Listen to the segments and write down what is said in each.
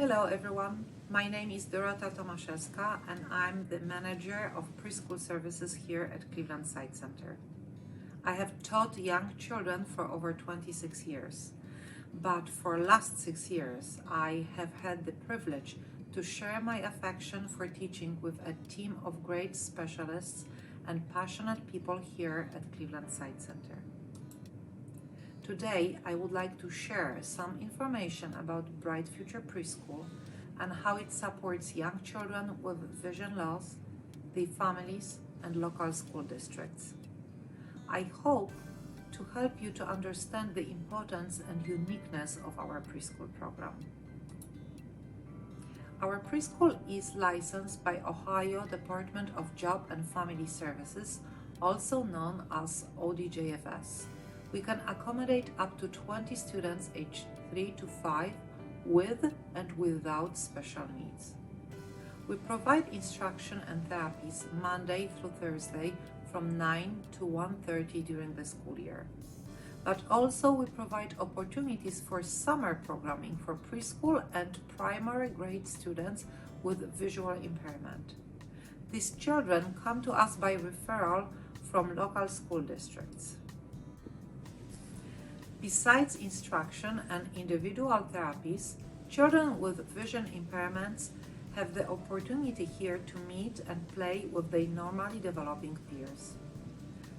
Hello everyone, my name is Dorota Tomaszewska and I'm the manager of preschool services here at Cleveland Site Center. I have taught young children for over 26 years, but for the last 6 years I have had the privilege to share my affection for teaching with a team of great specialists and passionate people here at Cleveland Site Center. Today, I would like to share some information about Bright Future Preschool and how it supports young children with vision loss, their families, and local school districts. I hope to help you to understand the importance and uniqueness of our preschool program. Our preschool is licensed by Ohio Department of Job and Family Services, also known as ODJFS. We can accommodate up to 20 students aged 3 to 5 with and without special needs. We provide instruction and therapies Monday through Thursday from 9 to 1:30 during the school year. But also we provide opportunities for summer programming for preschool and primary grade students with visual impairment. These children come to us by referral from local school districts. Besides instruction and individual therapies, children with vision impairments have the opportunity here to meet and play with their normally developing peers.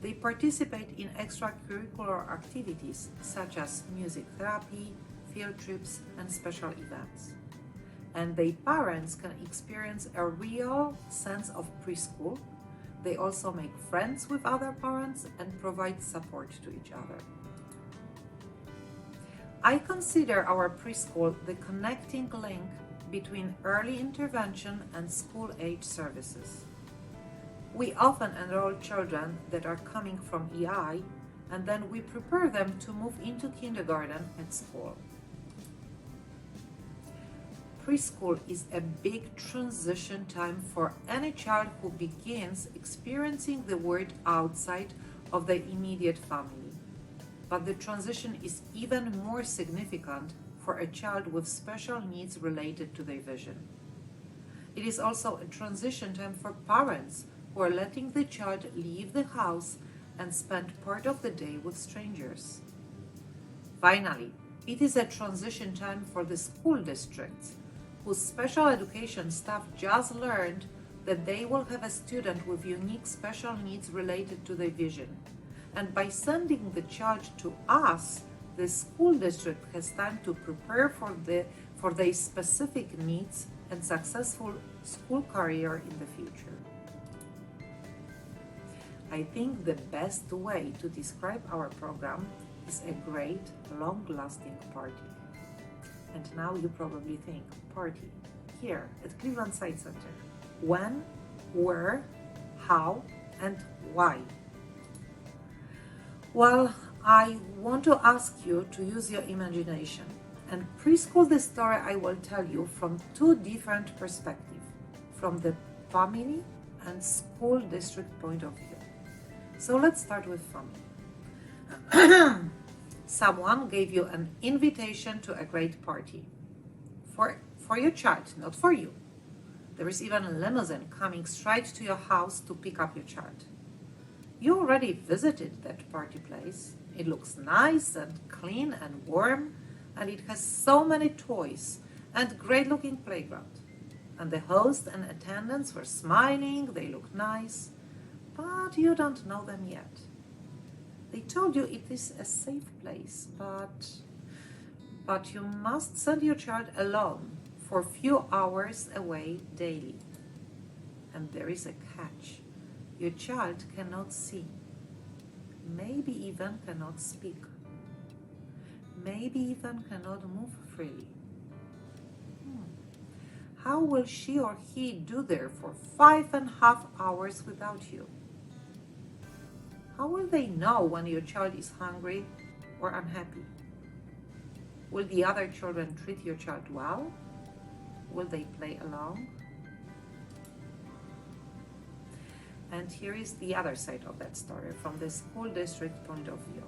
They participate in extracurricular activities such as music therapy, field trips, and special events. And their parents can experience a real sense of preschool. They also make friends with other parents and provide support to each other. I consider our preschool the connecting link between early intervention and school-age services. We often enroll children that are coming from EI, and then we prepare them to move into kindergarten at school. Preschool is a big transition time for any child who begins experiencing the world outside of their immediate family. But the transition is even more significant for a child with special needs related to their vision. It is also a transition time for parents who are letting the child leave the house and spend part of the day with strangers. Finally, it is a transition time for the school districts, whose special education staff just learned that they will have a student with unique special needs related to their vision. And by sending the child to us, the school district has time to prepare for their specific needs and successful school career in the future. I think the best way to describe our program is a great, long-lasting party. And now you probably think, party, here at Cleveland Site Center. When, where, how, and why? Well, I want to ask you to use your imagination and preschool the story I will tell you from two different perspectives, from the family and school district point of view. So let's start with family. Someone gave you an invitation to a great party for your child, not for you. There is even a limousine coming straight to your house to pick up your child. You already visited that party place. It looks nice and clean and warm, and it has so many toys and great looking playground. And the host and attendants were smiling, they looked nice, but you don't know them yet. They told you it is a safe place, but you must send your child alone for a few hours away daily. And there is a catch. Your child cannot see, maybe even cannot speak, maybe even cannot move freely. How will she or he do there for 5.5 hours without you? How will they know when your child is hungry or unhappy? Will the other children treat your child well? Will they play along? And here is the other side of that story from the school district point of view.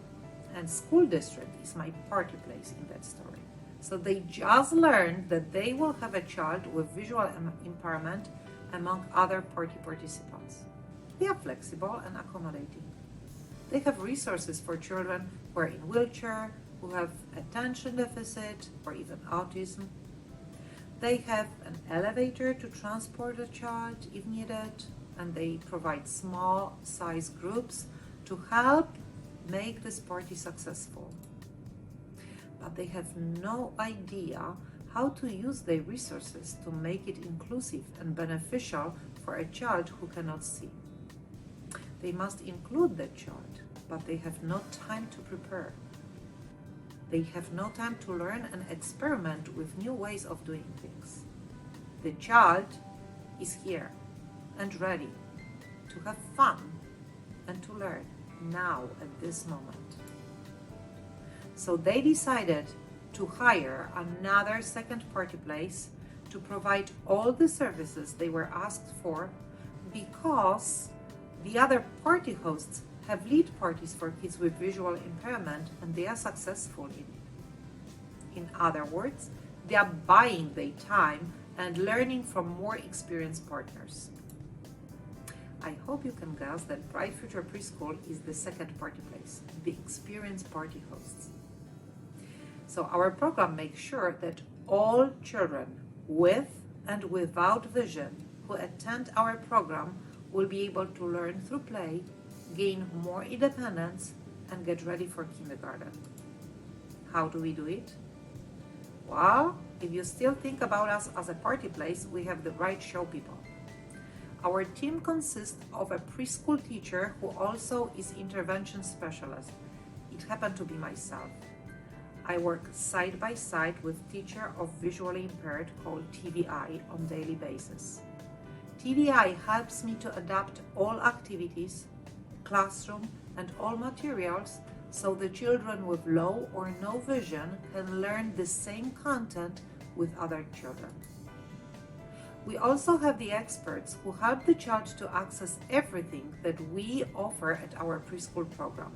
And school district is my party place in that story. So they just learned that they will have a child with visual impairment among other party participants. They are flexible and accommodating. They have resources for children who are in wheelchair, who have attention deficit or even autism. They have an elevator to transport a child if needed, and they provide small size groups to help make this party successful. But they have no idea how to use their resources to make it inclusive and beneficial for a child who cannot see. They must include the child, but they have no time to prepare. They have no time to learn and experiment with new ways of doing things. The child is here and ready to have fun and to learn now at this moment. So they decided to hire another second party place to provide all the services they were asked for, because the other party hosts have lead parties for kids with visual impairment and they are successful in it. In other words, they are buying their time and learning from more experienced partners. I hope you can guess that Bright Future Preschool is the second party place, the experienced party hosts. So our program makes sure that all children with and without vision who attend our program will be able to learn through play, gain more independence, and get ready for kindergarten. How do we do it? Well, if you still think about us as a party place, we have the right show, people. Our team consists of a preschool teacher who also is intervention specialist. It happened to be myself. I work side by side with teacher of visually impaired called TVI on daily basis. TVI helps me to adapt all activities, classroom, and all materials so the children with low or no vision can learn the same content with other children. We also have the experts who help the child to access everything that we offer at our preschool program.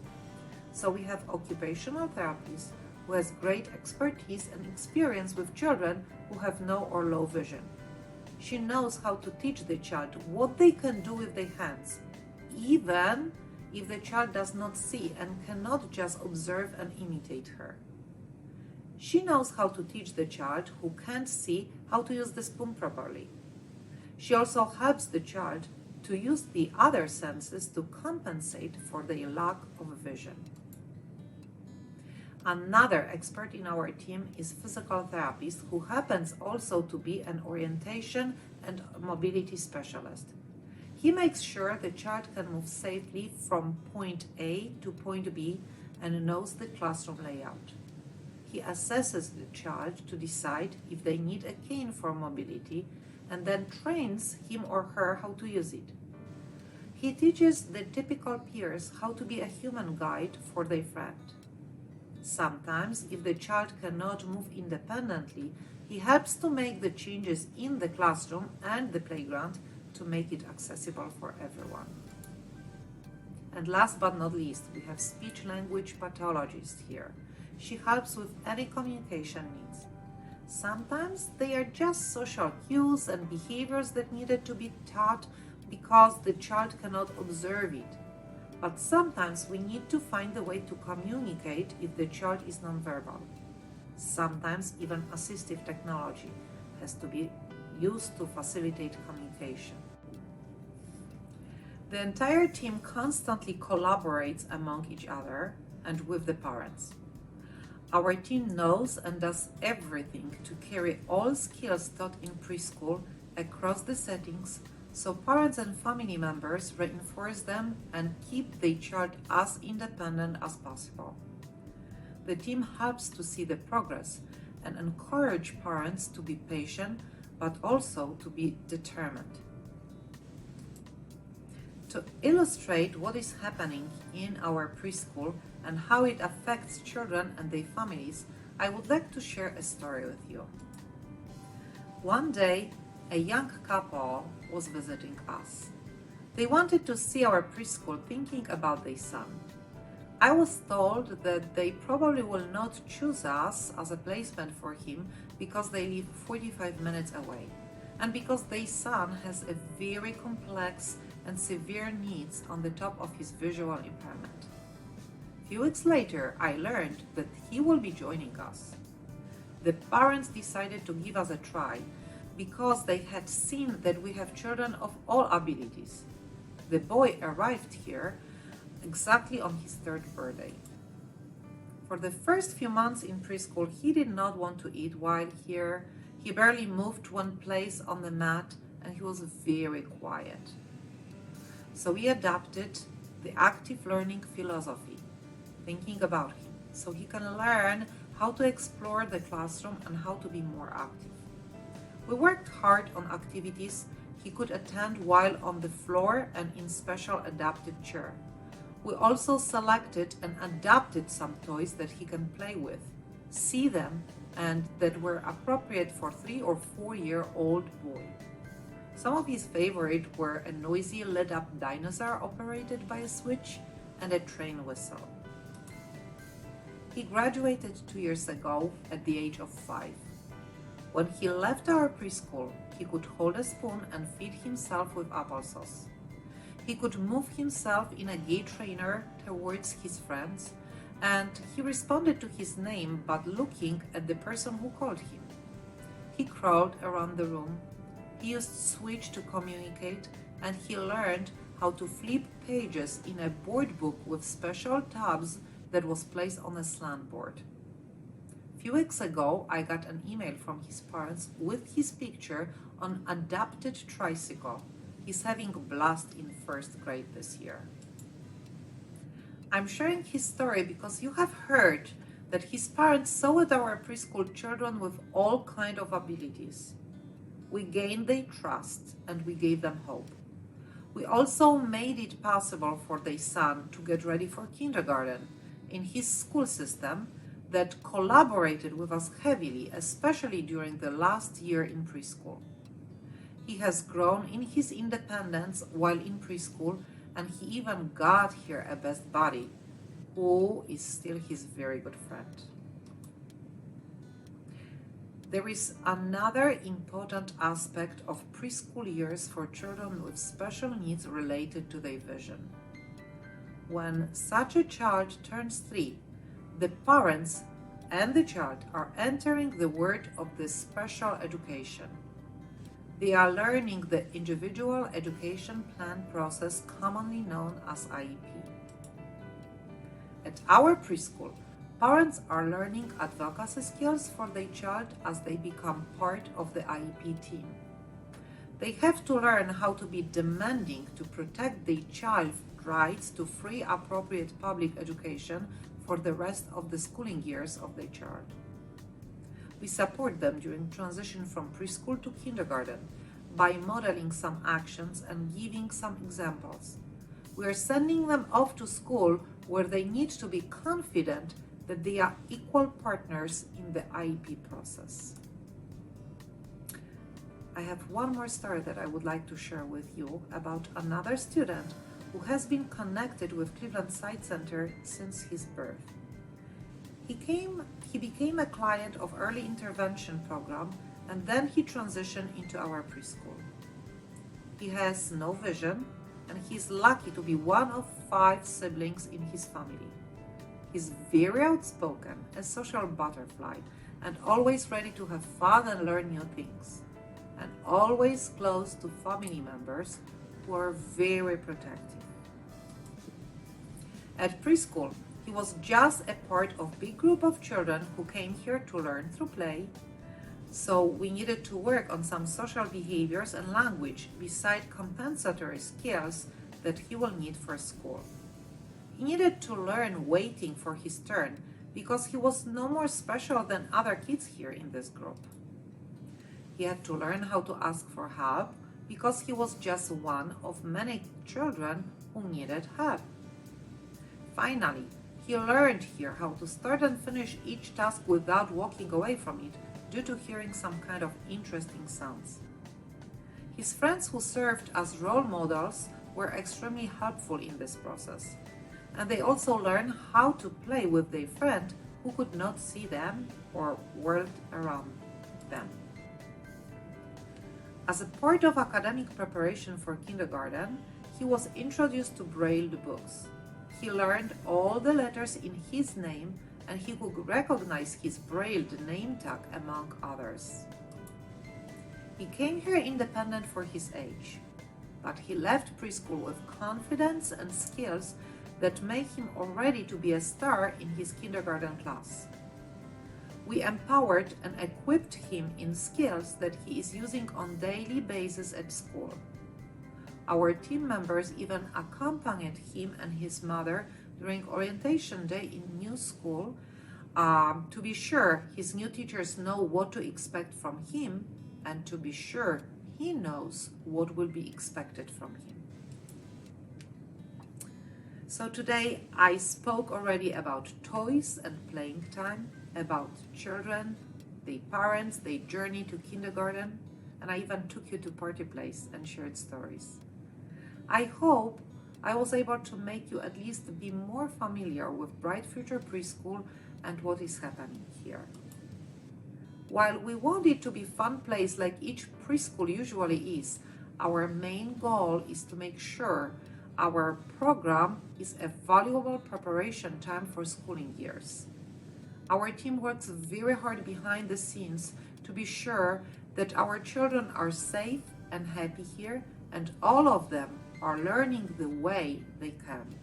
So we have occupational therapists who has great expertise and experience with children who have no or low vision. She knows how to teach the child what they can do with their hands, even if the child does not see and cannot just observe and imitate her. She knows how to teach the child who can't see how to use the spoon properly. She also helps the child to use the other senses to compensate for their lack of vision. Another expert in our team is physical therapist who happens also to be an orientation and mobility specialist. He makes sure the child can move safely from point A to point B and knows the classroom layout. He assesses the child to decide if they need a cane for mobility and then trains him or her how to use it. He teaches the typical peers how to be a human guide for their friend. Sometimes, if the child cannot move independently, he helps to make the changes in the classroom and the playground to make it accessible for everyone. And last but not least, we have speech-language pathologist here. She helps with any communication needs. Sometimes they are just social cues and behaviors that needed to be taught because the child cannot observe it. But sometimes we need to find a way to communicate if the child is nonverbal. Sometimes even assistive technology has to be used to facilitate communication. The entire team constantly collaborates among each other and with the parents. Our team knows and does everything to carry all skills taught in preschool across the settings, so parents and family members reinforce them and keep their child as independent as possible. The team helps to see the progress and encourage parents to be patient, but also to be determined. To illustrate what is happening in our preschool and how it affects children and their families, I would like to share a story with you. One day, a young couple was visiting us. They wanted to see our preschool, thinking about their son. I was told that they probably will not choose us as a placement for him because they live 45 minutes away and because their son has a very complex and severe needs on the top of his visual impairment. A few weeks later, I learned that he will be joining us. The parents decided to give us a try because they had seen that we have children of all abilities. The boy arrived here exactly on his 3rd birthday. For the first few months in preschool, he did not want to eat while here. He barely moved one place on the mat and he was very quiet. So we adapted the active learning philosophy, thinking about him, so he can learn how to explore the classroom and how to be more active. We worked hard on activities he could attend while on the floor and in special adapted chair. We also selected and adapted some toys that he can play with, see them, and that were appropriate for 3 or 4-year-old boy. Some of his favorites were a noisy lit-up dinosaur operated by a switch and a train whistle. He graduated 2 years ago at the age of 5. When he left our preschool, he could hold a spoon and feed himself with applesauce. He could move himself in a gait trainer towards his friends, and he responded to his name by looking at the person who called him. He crawled around the room, he used switch to communicate, and he learned how to flip pages in a board book with special tabs that was placed on a slant board. A few weeks ago, I got an email from his parents with his picture on adapted tricycle. He's having a blast in 1st grade this year. I'm sharing his story because you have heard that his parents saw at our preschool children with all kinds of abilities. We gained their trust and we gave them hope. We also made it possible for their son to get ready for kindergarten in his school system that collaborated with us heavily, especially during the last year in preschool. He has grown in his independence while in preschool, and he even got here a best buddy, who is still his very good friend. There is another important aspect of preschool years for children with special needs related to their vision. When such a child turns 3, the parents and the child are entering the world of the special education. They are learning the individual education plan process commonly known as IEP. At our preschool, parents are learning advocacy skills for their child as they become part of the IEP team. They have to learn how to be demanding to protect their child's rights to free, appropriate public education for the rest of the schooling years of their child. We support them during transition from preschool to kindergarten by modeling some actions and giving some examples. We are sending them off to school where they need to be confident that they are equal partners in the IEP process. I have one more story that I would like to share with you about another student who has been connected with Cleveland Site Center since his birth. He became a client of early intervention program, and then he transitioned into our preschool. He has no vision, and he's lucky to be one of 5 siblings in his family. He's very outspoken, a social butterfly, and always ready to have fun and learn new things, and always close to family members who are very protective. At preschool, he was just a part of a big group of children who came here to learn through play, so we needed to work on some social behaviors and language beside compensatory skills that he will need for school. He needed to learn waiting for his turn because he was no more special than other kids here in this group. He had to learn how to ask for help because he was just one of many children who needed help. Finally, he learned here how to start and finish each task without walking away from it due to hearing some kind of interesting sounds. His friends who served as role models were extremely helpful in this process. and they also learn how to play with their friend who could not see them or world around them. As a part of academic preparation for kindergarten, he was introduced to Braille books. He learned all the letters in his name, and he could recognize his Braille name tag among others. He came here independent for his age, but he left preschool with confidence and skills that make him already to be a star in his kindergarten class. We empowered and equipped him in skills that he is using on a daily basis at school. Our team members even accompanied him and his mother during orientation day in new school to be sure his new teachers know what to expect from him and to be sure he knows what will be expected from him. So today I spoke already about toys and playing time, about children, their parents, their journey to kindergarten, and I even took you to party place and shared stories. I hope I was able to make you at least be more familiar with Bright Future Preschool and what is happening here. While we want it to be a fun place like each preschool usually is, our main goal is to make sure our program is a valuable preparation time for schooling years. Our team works very hard behind the scenes to be sure that our children are safe and happy here, and all of them are learning the way they can.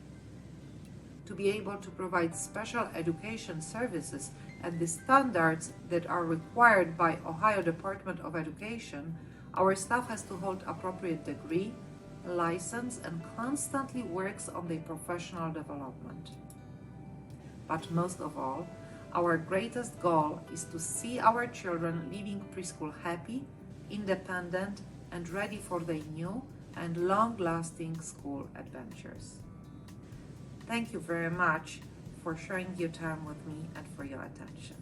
To be able to provide special education services and the standards that are required by Ohio Department of Education, our staff has to hold appropriate degree, license, and constantly works on their professional development. But most of all, our greatest goal is to see our children leaving preschool happy, independent, and ready for their new and long-lasting school adventures. Thank you very much for sharing your time with me and for your attention.